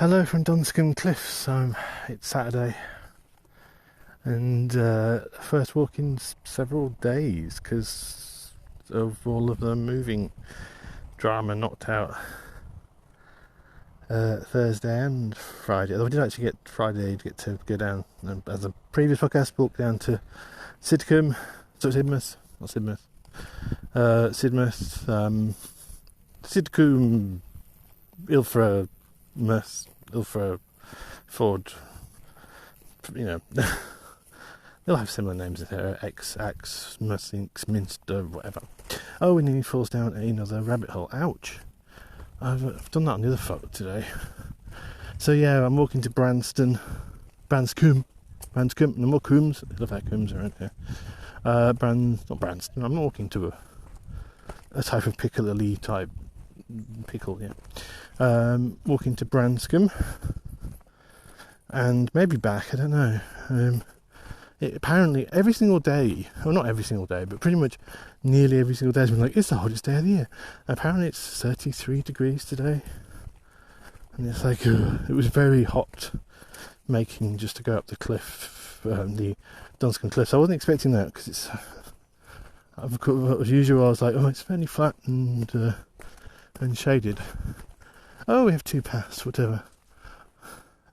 Hello from Branscombe Cliffs. It's Saturday and first walk in several days because of all of the moving drama knocked out Thursday and Friday. Although we did actually get Friday to go down, as a previous podcast, walk down to Sidmouth, Sidcombe, Ilfra, Ford, they'll have similar names there, Axe, Minster, whatever. Oh, and then he falls down another rabbit hole. Ouch. I've done that on the other foot today. So yeah, I'm walking to Branscombe, no more Coombs, I love how Coombs around here. Not Branston, I'm not walking to a type of pickle type pickle, yeah. Walking to Branscombe and maybe back, I don't know. Apparently every single day, well not every single day, but pretty much nearly every single day has been like, it's the hottest day of the year. Apparently it's 33 degrees today, and it's like, it was very hot making just to go up the cliff, the Branscombe Cliffs. I wasn't expecting that because it's, as usual I was like, oh, it's fairly flat and shaded. Oh, we have two paths, whatever.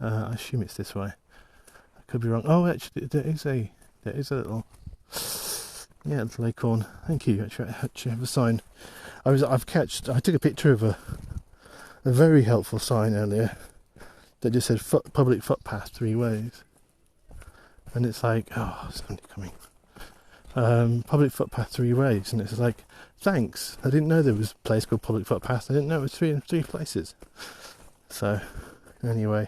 I assume it's this way. I could be wrong. Oh, actually, there is a little acorn. Thank you. Actually, have a sign. I took a picture of a very helpful sign earlier that just said public footpath 3 ways, and it's like, oh, somebody coming. Public footpath 3 ways, and it's like, thanks. I didn't know there was a place called public footpath. I didn't know it was three places. So, anyway.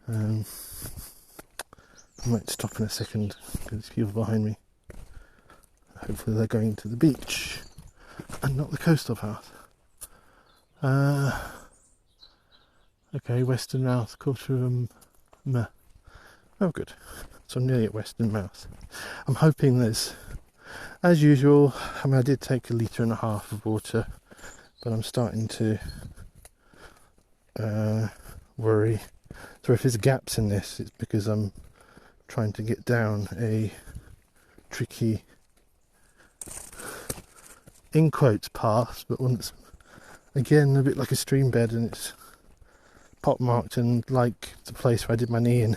I might stop in a second because there's people behind me. Hopefully they're going to the beach and not the coastal path. Okay, Western Mouth, quarter of a Oh, good. So I'm nearly at Western Mouth. I'm hoping there's, as usual, I did take 1.5 litres of water, but I'm starting to worry. So if there's gaps in this, it's because I'm trying to get down a tricky, in quotes, path, but once again a bit like a stream bed, and it's pockmarked, and like the place where I did my knee in,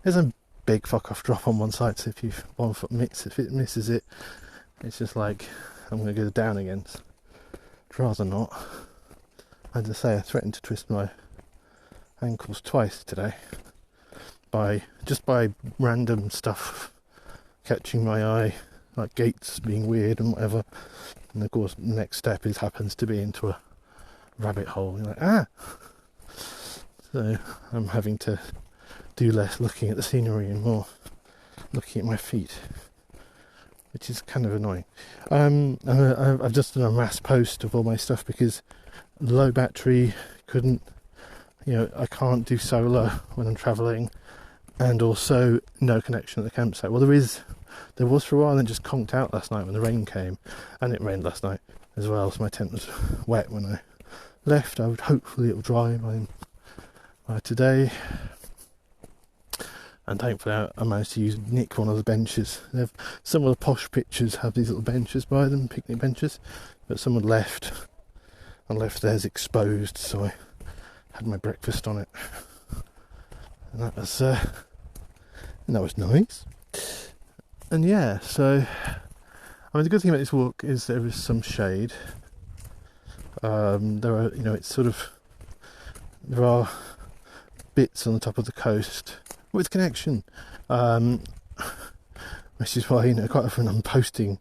there's a big fuck off drop on one side, so if you if it misses it, it's just like I'm going to go down again. I'd rather not. As I say, I threatened to twist my ankles twice today by random stuff catching my eye, like gates being weird and whatever, and of course the next step happens to be into a rabbit hole. You're like, so I'm having to do less looking at the scenery and more looking at my feet, which is kind of annoying. I've just done a mass post of all my stuff because low battery, I can't do solar when I'm travelling, and also no connection at the campsite. Well, there was for a while, and then just conked out last night when the rain came, and it rained last night as well, so my tent was wet when I left. Hopefully it'll dry by today, and thankfully I managed to nick one of the benches. Some of the posh pictures have these little benches by them, picnic benches, but someone left theirs exposed, so I had my breakfast on it, and that was nice. And yeah, so the good thing about this walk is there is some shade. There are, there are bits on the top of the coast with connection, which is why quite often I'm posting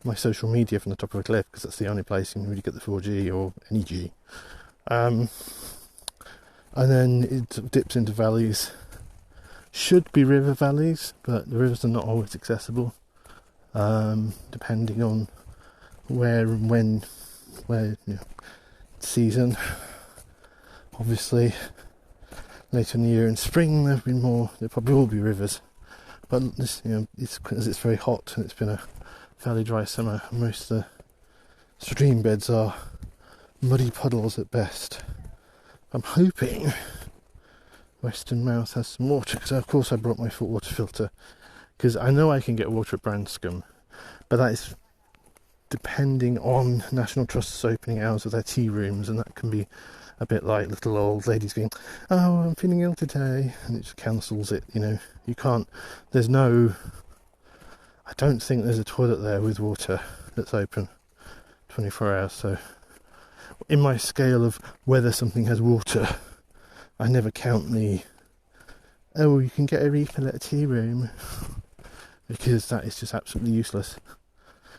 my social media from the top of a cliff, because that's the only place you can really get the 4G or any G. And then it dips into valleys. Should be river valleys, but the rivers are not always accessible, depending on where season. Obviously, later in the year in spring there probably will be rivers, but this, because it's very hot and it's been a fairly dry summer, most of the stream beds are muddy puddles at best. I'm hoping Western Mouth has some water, because of course I brought my water filter, because I know I can get water at Branscombe, but that is depending on National Trust's opening hours of their tea rooms, and that can be a bit like little old ladies going, oh, I'm feeling ill today, and it just cancels it, you know. You can't, there's no, I don't think there's a toilet there with water that's open 24 hours, so in my scale of whether something has water, I never count the, oh, you can get a refill at a tea room, because that is just absolutely useless.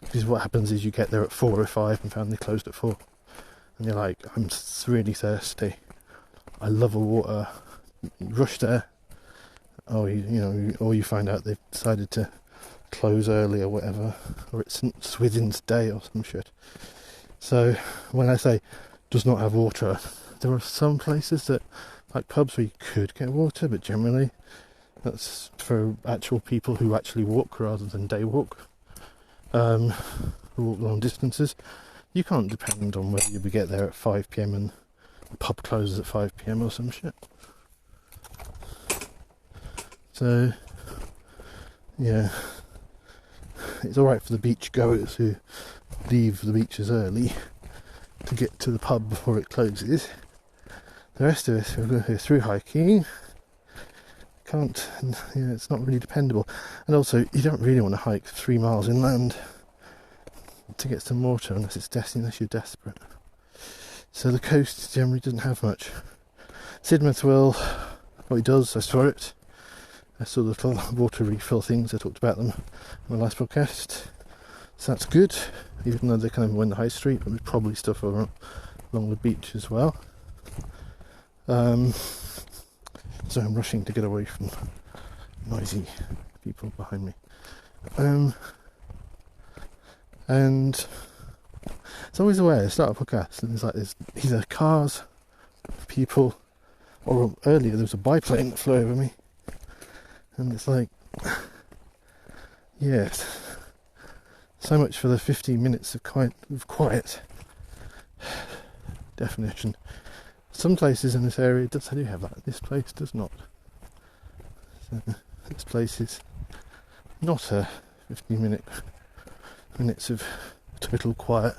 Because what happens is you get there at 4 or 5 and found they closed at 4. And you're like, I'm really thirsty. I love a water. Rush there. Oh, you know, or you find out they've decided to close early or whatever. Or it's Swithin's Day or some shit. So, when I say does not have water, there are some places that, like pubs where you could get water, but generally that's for actual people who actually walk rather than day walk. Who walk long distances. You can't depend on whether you get there at 5 PM and the pub closes at 5 PM or some shit. So, yeah, it's alright for the beach goers who leave the beaches early to get to the pub before it closes. The rest of us who go through hiking can't, you know, it's not really dependable. And also, you don't really want to hike 3 miles inland to get some water unless you're desperate. So the coast generally doesn't have much. Sidmouth will, well, it does, I saw it. I saw the little water refill things, I talked about them in my last podcast. So that's good, even though they kind of went the high street, but there's probably stuff along the beach as well. So I'm rushing to get away from noisy people behind me. And it's always the way I start a podcast, and there's either cars, people, or earlier there was a biplane that flew over me, and it's like, yes, so much for the 15 minutes of quiet definition. Some places in this area do have that. This place does not. So this place is not a 15 minutes of total quiet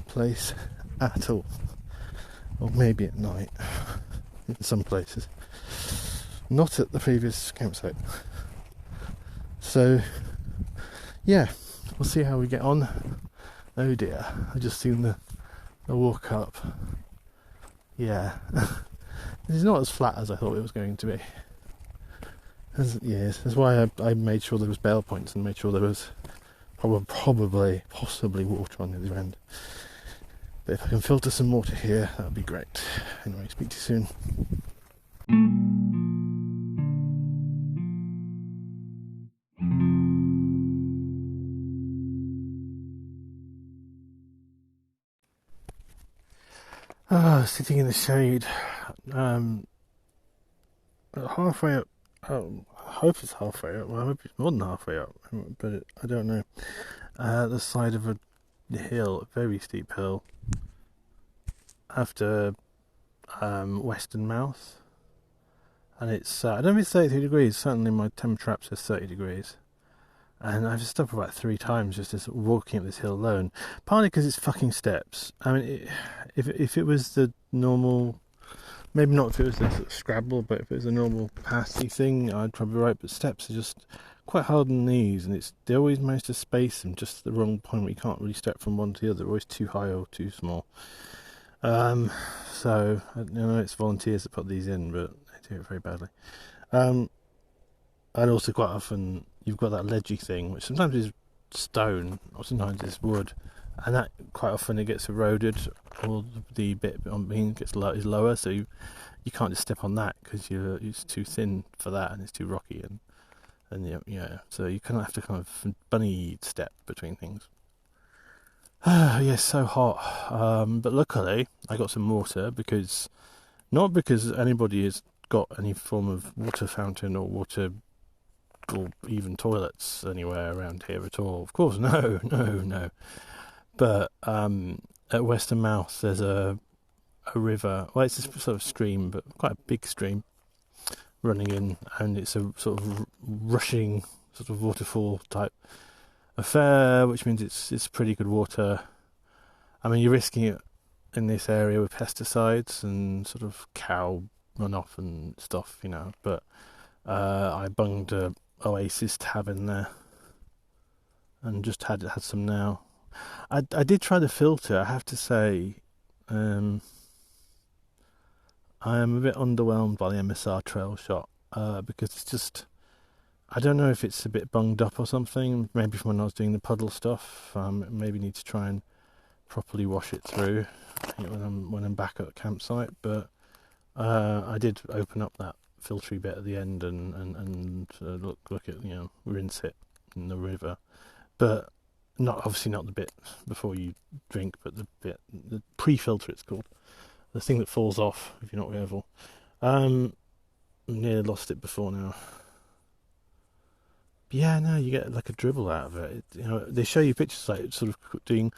place at all. Or maybe at night in some places. Not at the previous campsite. So yeah, we'll see how we get on. Oh dear, I just seen the walk up. Yeah, it's not as flat as I thought it was going to be. Yes, that's why I made sure there was bail points and made sure there was possibly water on the other end. But if I can filter some water here, that would be great. Anyway, speak to you soon. Sitting in the shade, halfway up. I hope it's halfway up. Well, I hope it's more than halfway up, but I don't know. The side of a hill, a very steep hill, after Western Mouth, and it's I don't know if it's 33 degrees. Certainly, my temperature app says 30 degrees. And I've stopped about 3 times just walking up this hill alone. Partly because it's fucking steps. I mean, if it was the normal, maybe not if it was the sort of Scrabble, but if it was a normal passy thing, I'd probably be right. But steps are just quite hard on the knees, and they always manage to space them just at the wrong point where you can't really step from one to the other. They're always too high or too small. So I know it's volunteers that put these in, but they do it very badly. And also quite often you've got that ledgy thing, which sometimes is stone or sometimes it's wood, and that quite often it gets eroded, or the bit on being is lower, so you can't just step on that because it's too thin for that and it's too rocky, and yeah, so you kind of have to kind of bunny step between things. Yes, so hot, but luckily I got some water, not because anybody has got any form of water fountain or even toilets anywhere around here at all. Of course, no. But at Westernmouth there's a river. Well, it's a sort of stream, but quite a big stream running in, and it's a sort of rushing sort of waterfall type affair, which means it's pretty good water. I mean, you're risking it in this area with pesticides and sort of cow runoff and stuff, but I bunged a Oasis tab in there and just had some now. I did try the filter. I have to say, I am a bit underwhelmed by the MSR trail shot because it's just, I don't know if it's a bit bunged up or something. Maybe from when I was doing the puddle stuff. Maybe need to try and properly wash it through when I'm back at the campsite. But I did open up that filtery bit at the end and look at rinse it in the river, but obviously not the bit before you drink, but the pre-filter it's called, the thing that falls off if you're not careful. Nearly lost it before now. But yeah, no, you get like a dribble out of it. They show you pictures like sort of doing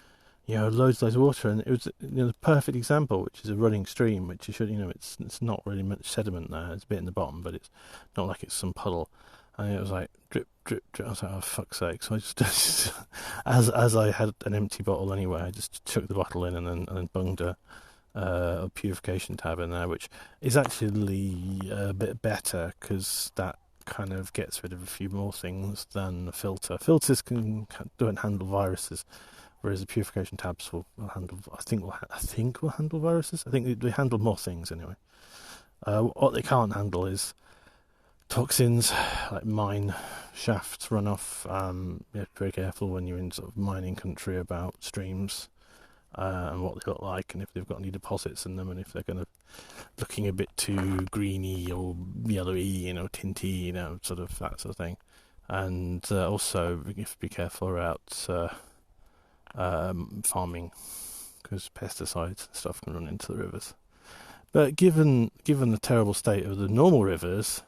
loads of water, and it was the perfect example, which is a running stream, which you should it's not really much sediment there. It's a bit in the bottom, but it's not like it's some puddle. And it was like drip, drip, drip. I was like, oh fuck's sake! So I just as I had an empty bottle anyway, I just took the bottle in and then bunged a purification tab in there, which is actually a bit better because that kind of gets rid of a few more things than a filter. Filters don't handle viruses, whereas the purification tabs will handle. I think will handle viruses. I think they handle more things anyway. What they can't handle is toxins like mine shafts, runoff. You have to be very careful when you're in sort of mining country about streams and what they look like, and if they've got any deposits in them, and if they're going to looking a bit too greeny or yellowy, tinty, sort of that sort of thing. And also you have to be careful about farming, because pesticides and stuff can run into the rivers. But given the terrible state of the normal rivers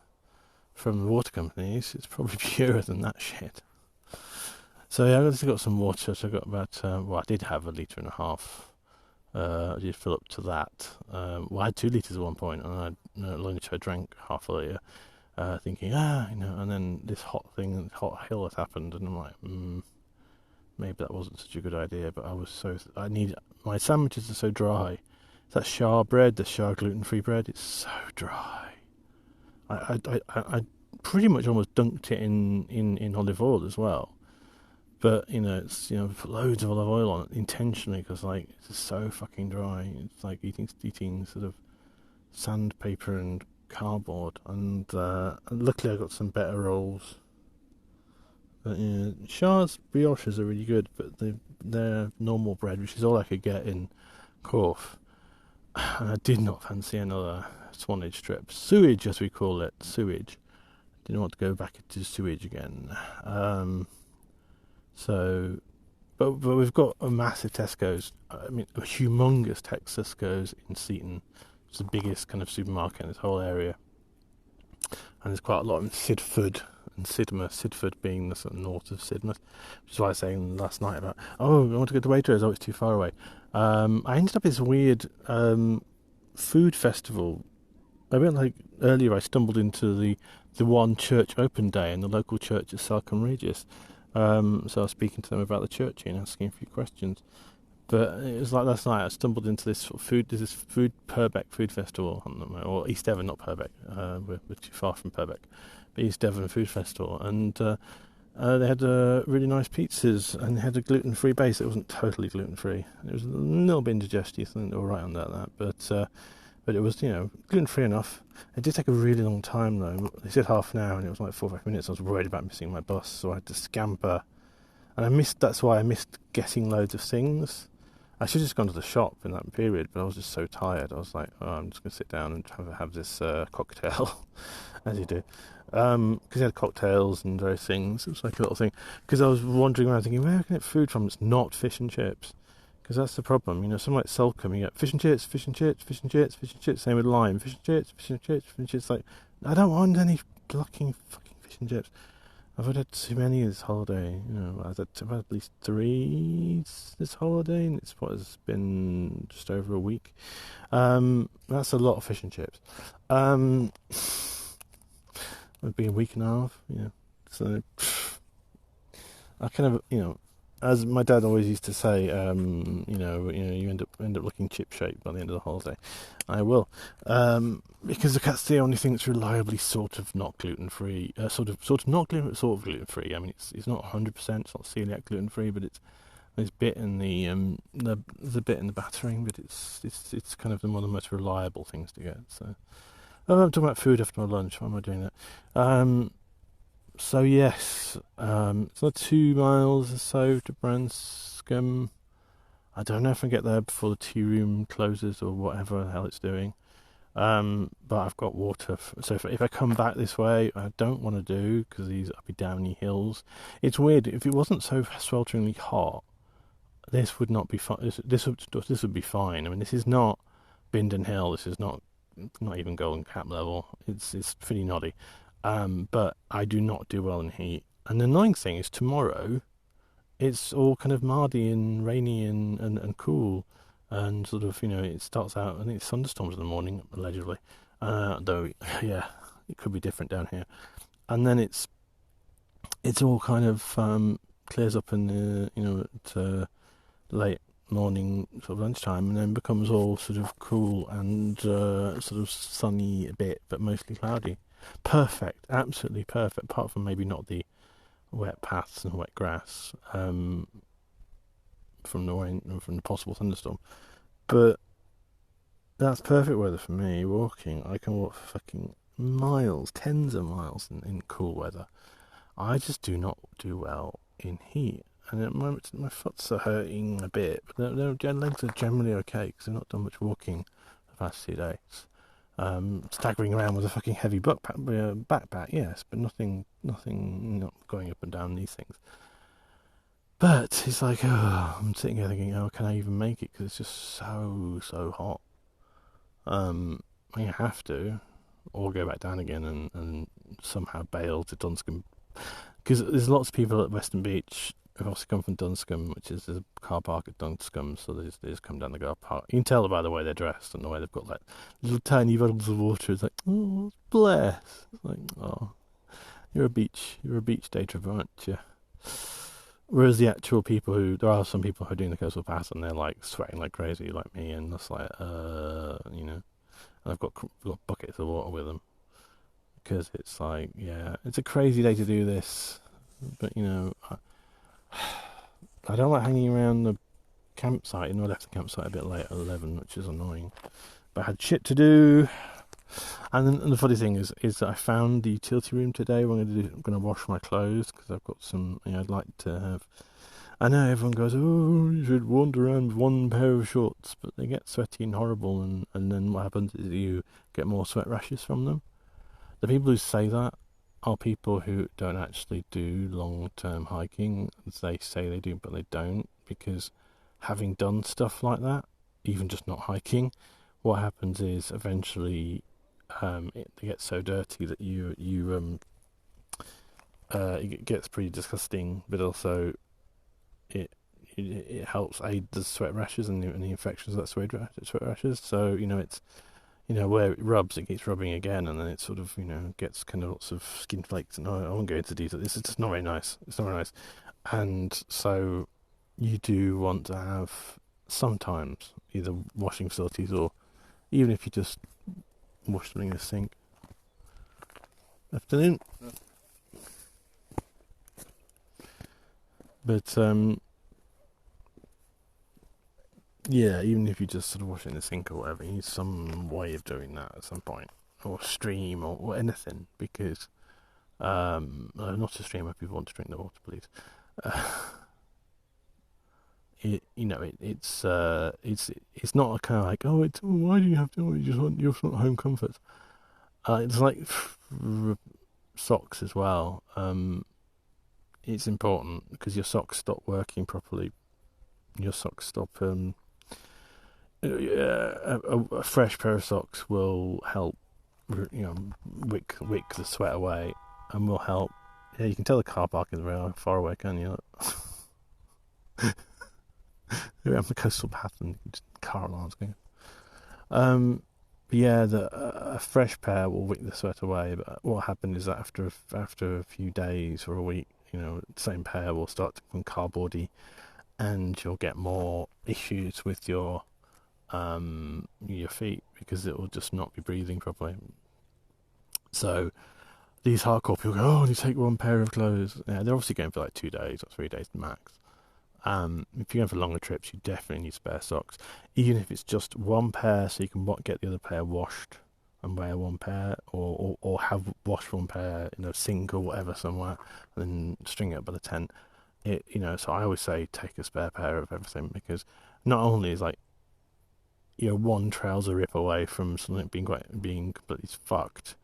from the water companies, it's probably purer than that shit. So yeah, I've got some water. So I got about I did have 1.5 litres. I did fill up to that. I had 2 litres at one point, and I drank half a litre, thinking and then this hot hill has happened, and I'm like, maybe that wasn't such a good idea. But my sandwiches are so dry. That Shah bread, the Shah gluten-free bread, it's so dry. I pretty much almost dunked it in olive oil as well. But it's put loads of olive oil on it intentionally because it's just so fucking dry. It's like eating sort of sandpaper and cardboard. And luckily I got some better rolls. But Shah's brioches are really good, but they're normal bread, which is all I could get in Corfe. And I did not fancy another Swanage strip. Sewage, as we call it. Sewage. Didn't want to go back into sewage again. But we've got a massive Tesco's. I mean, a humongous Tesco's in Seaton. It's the biggest kind of supermarket in this whole area. And there's quite a lot in Sidford and Sidmouth. Sidford being the sort of north of Sidmouth. Which is why I was saying last night about, I want to go to Waitrose. Oh, it's too far away. I ended up at this weird food festival. I went earlier. I stumbled into the one church open day in the local church at Salcombe Regis. So I was speaking to them about the church and asking a few questions. But it was like last night I stumbled into this sort of Purbeck food festival, or East Devon, not Purbeck. We're too far from Purbeck, but East Devon food festival, and they had really nice pizzas, and they had a gluten-free base. It wasn't totally gluten-free. It was a little bit indigestive, and they were right on that. But it was gluten-free enough. It did take a really long time though. They said half an hour, and it was like 4 or 5 minutes. I was worried about missing my bus, so I had to scamper, and that's why I missed getting loads of things. I should have just gone to the shop in that period, but I was just so tired. I was like, I'm just going to sit down and have this cocktail, as you do. Because they had cocktails and various things. It was like a little thing. Because I was wandering around thinking, where can I get food from that's not fish and chips? Because that's the problem. Somewhere like Salcombe, you get fish and chips, fish and chips, fish and chips, fish and chips. Same with lime, fish and chips, fish and chips, fish and chips. Like, I don't want any fucking fish and chips. I've had too many this holiday. I've had at least 3 this holiday, and it's been just over a week. That's a lot of fish and chips. It'd be a week and a half. Yeah, so I kind of, as my dad always used to say, you end up looking chip shaped by the end of the holiday. I will, because that's the only thing that's reliably sort of not gluten free, sort of not gluten free. I mean, it's not 100%, it's not celiac gluten free, but it's bit in the bit in the battering, but it's kind of one of the most reliable things to get. So I'm talking about food after my lunch. Why am I doing that? So yes, it's like 2 miles or so to Branscombe. I don't know if I get there before the tea room closes or whatever the hell it's doing. But I've got water, so if I come back this way, I don't want to do because these uppy downy hills. It's weird. If it wasn't so swelteringly hot, this would not be fine. This would be fine. I mean, this is not Bindon Hill. This is not even Golden Cap level. It's pretty noddy. But I do not do well in heat. And the annoying thing is tomorrow, it's all kind of mardy and rainy and cool. And sort of, it starts out, I think it's thunderstorms in the morning, allegedly. Though, yeah, it could be different down here. And then it's all kind of clears up in the, at late morning, sort of lunchtime, and then becomes all sort of cool and sort of sunny a bit, but mostly cloudy. Perfect, absolutely perfect, apart from maybe not the wet paths and wet grass from the rain, from the possible thunderstorm. But that's perfect weather for me. Walking, I can walk for fucking miles, tens of miles in cool weather. I just do not do well in heat. And at the moment, my foot are hurting a bit, but their legs are generally okay because I've not done much walking the past 2 days. Staggering around with a fucking heavy backpack, yes, but nothing, not going up and down these things. But it's like, I'm sitting here thinking, can I even make it? Because it's just so hot. I have to, or go back down again and somehow bail to Dunscombe. Because there's lots of people at Western Beach who've also come from Dunscombe, which is a car park at Dunscombe, so they just come down the car park. You can tell by the way they're dressed and the way they've got like little tiny bottles of water. It's like, oh, bless. It's like, oh, you're a beach day tripper, aren't you? Whereas the actual people there are some people who are doing the coastal pass and they're like sweating like crazy like me, and that's like, and I've got buckets of water with them. Because it's like, yeah, it's a crazy day to do this, but I don't like hanging around the campsite. I left the campsite a bit late at 11, which is annoying. But I had shit to do. And then the funny thing is that I found the utility room today. I'm going to wash my clothes because I've got some. I'd like to have. I know everyone goes, oh, you should wander around with one pair of shorts, but they get sweaty and horrible, and then what happens is you get more sweat rashes from them. The people who say that are people who don't actually do long-term hiking. They say they do, but they don't, because having done stuff like that, even just not hiking, what happens is eventually it gets so dirty that it gets pretty disgusting, but also it helps aid the sweat rashes and the infections of that sweat rashes. So it's where it rubs, it keeps rubbing again, and then it sort of, gets kind of lots of skin flakes. And I won't go into detail. This is just not very nice. It's not very nice. And so you do want to have sometimes either washing facilities, or even if you just wash something in the sink. Afternoon. But, yeah, even if you just sort of wash it in the sink or whatever, you need some way of doing that at some point, or stream or anything, because not a stream where people want to drink the water, please. It's not a kind of like, why do you have to? You just want your home comforts. It's like socks as well. It's important because your socks stop working properly. Your socks stop. A fresh pair of socks will help, wick the sweat away, and will help Yeah, you can tell the car park is very far away, can't you? You're on the coastal path and just car alarms going. Yeah, a fresh pair will wick the sweat away. But what happened is that after a few days or a week, the same pair will start to become cardboardy, and you'll get more issues with your feet because it will just not be breathing properly. So these hardcore people go, oh, you take one pair of clothes. Yeah, they're obviously going for like 2 days or 3 days max. If you're going for longer trips, you definitely need spare socks, even if it's just one pair, so you can get the other pair washed and wear one pair, or have washed one pair in a sink or whatever somewhere, and then string it up by the tent. So I always say take a spare pair of everything, because not only is like one trouser rip away from something being completely fucked,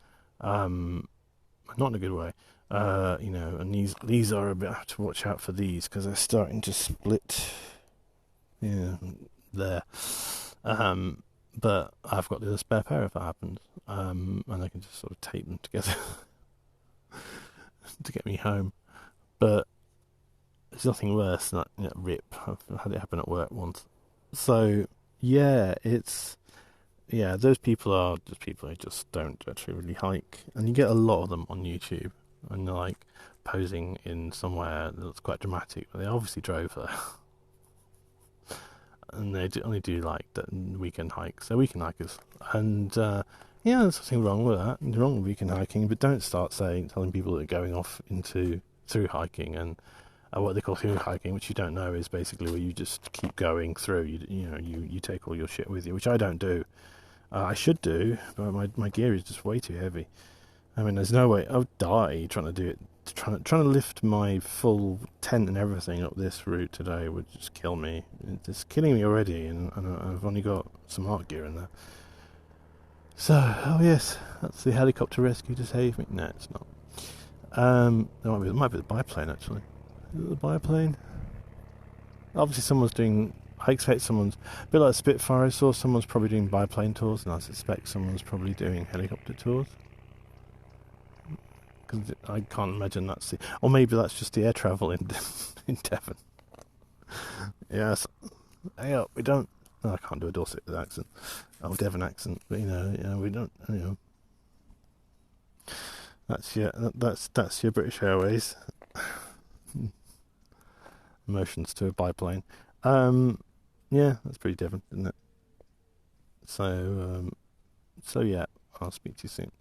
not in a good way. And these are a bit. I have to watch out for these because they're starting to split. Yeah, there. But I've got the other spare pair if that happens, and I can just sort of tape them together to get me home. But there's nothing worse than that rip. I've had it happen at work once. So yeah, those people are just people who just don't actually really hike, and you get a lot of them on YouTube, and they're like posing in somewhere that's quite dramatic, but they obviously drove there. And they only do like weekend hikes. They're weekend hikers, and there's nothing wrong with that. Nothing wrong with weekend hiking, but don't start telling people that are going off into through hiking and what they call through hiking, which you don't know, is basically where you just keep going through. You take all your shit with you, which I don't do. I should do, but my gear is just way too heavy. I mean, there's no way I'll die trying to do it. Trying to lift my full tent and everything up this route today would just kill me. It's killing me already, and I've only got some art gear in there. So, oh yes, that's the helicopter rescue to save me. No, it's not. It might be the biplane actually. Is it the biplane? Obviously, someone's doing. I expect someone's a bit like Spitfire. I saw someone's probably doing biplane tours, and I suspect someone's probably doing helicopter tours. Because I can't imagine or maybe that's just the air travel in Devon. Yes, hey up, we don't. No, I can't do a Dorset accent, Devon accent, but we don't. That's your British Airways. Emotions to a biplane. Yeah, that's pretty Devon, isn't it? So yeah, I'll speak to you soon.